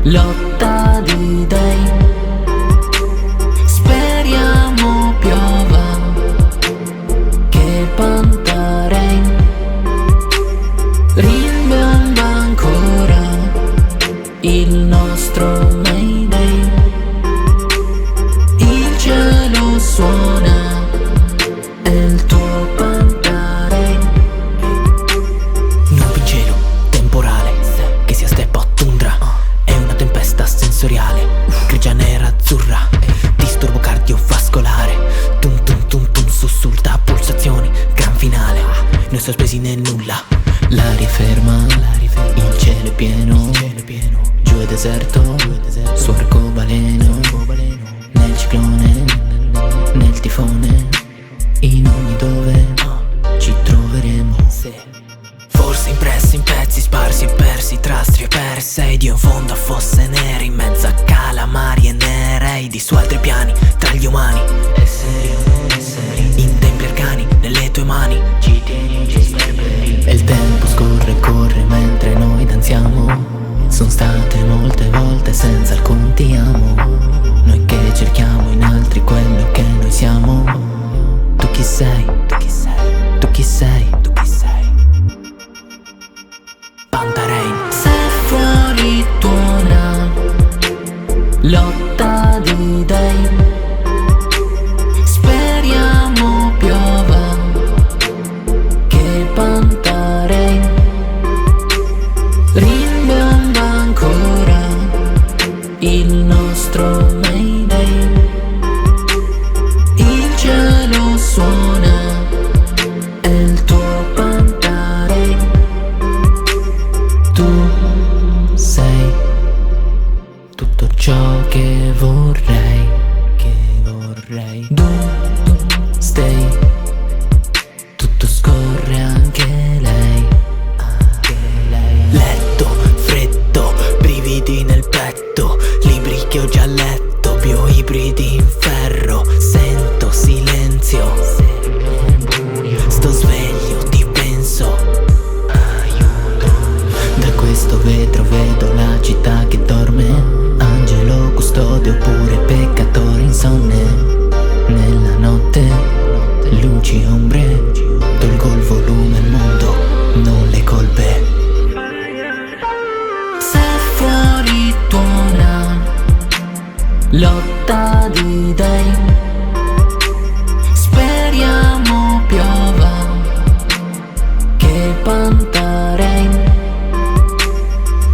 lotta di dei. Speriamo piova, che Pantarain rimbomba ancora il nostro Mayday. Il cielo suona, è il tuo Pantarain. Nubi in cielo, temporale, che sia steppa o tundra. È una tempesta sensoriale, grigia, nera, azzurra. Disturbo cardiovascolare, tum tum tum tum, sussulta pulsazioni, gran finale. Noi sospesi nel nulla. L'aria è ferma, il cielo è pieno, giù è deserto, su arcobaleno, nel ciclone, nel tifone, in ogni dove ci troveremo. Forse impressi in pezzi sparsi e persi tra strie ed io in fondo a fosse nere, in mezzo a calamari e nereidi, su altri piani tra gli umani. In templi arcani, nelle tue mani ci tieni, ci sperperi. E il tempo scorre e corre mentre noi danziamo. Sono state molte volte senza alcun ti amo. Noi che cerchiamo in altri quello che noi siamo. Tu chi sei? Tu chi sei? Tu chi sei? Tu chi sei? Pantarain. Se fuori tuona, lotta di dei. Speriamo piova, che Pantarain rimbomba ancora il nostro Mayday. Il cielo suona, è il tuo Pantarain. Tu sei tutto ciò che vorrei, Tu stay, tutto scorre anche lei, Letto, freddo, brividi nel petto, libri che ho già letto, bioibridi in ferro, sento silenzio, sto sveglio, ti penso, aiuto. Da questo vetro vedo la città che dorme, angelo custode oppure peccatore insonne. Nella notte, luci e ombre, tolgo il volume al mondo, non le colpe. Se fuori tuona, lotta di dei. Speriamo piova, che Pantarain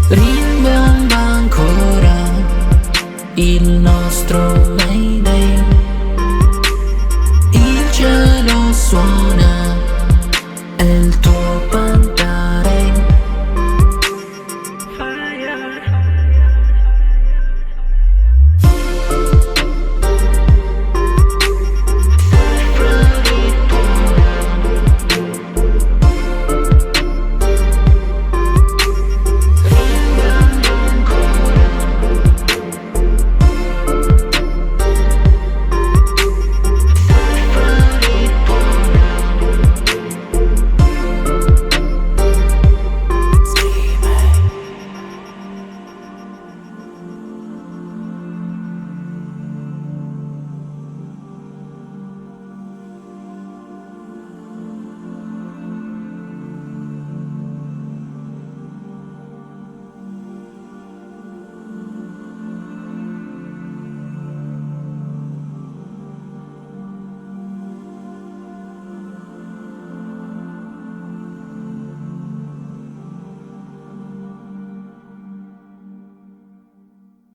rimbomba ancora il nostro Mayday. Il cielo suona, è il tuo